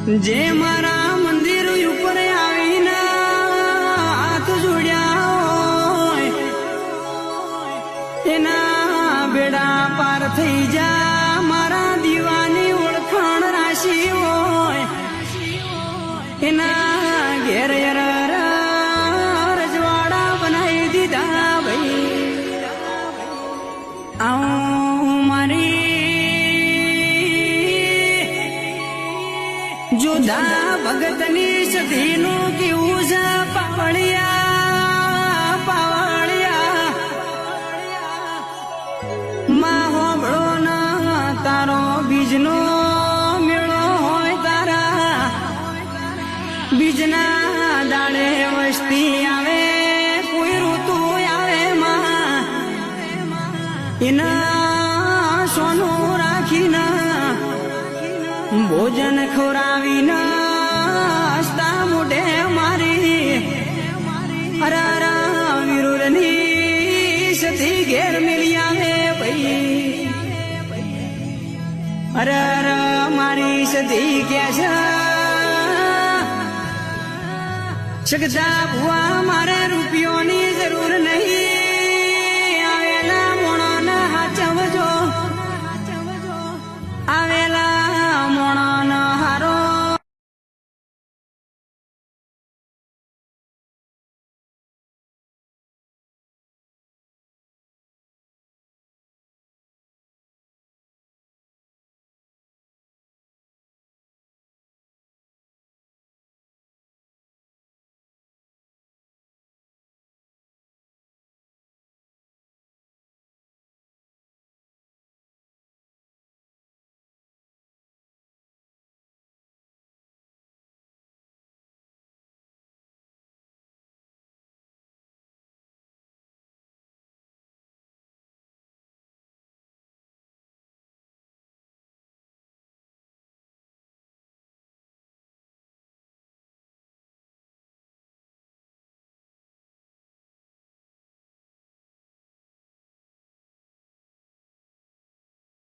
જે મારા મંદિર ઉપર આવીને હાથ જોડ્યા હોય એના બેડા પાર થઈ જા મારા દીવાની ઓળખાણ રાશિ હોય એના ઘેર રજવાડા બનાવી દીધા ભાઈ આવું મારી જુદા ભગતની સધીનું કેવું છે પાવળિયા પાવળિયા માં હોબળો ના તારો બીજનો મેળો હોય તારા બીજના દાડે વસ્તી આવે કોઈ ઋતુ આવે માં એના સોનું રાખીને ભોજન ખવડાવીને હસતા મોઢે મારી અરારા વિરુરની સતી ઘેર મેલી આવે ભાઈ અરર મારી સતી કે છે શકતા ભુવા મારે રૂપિયોની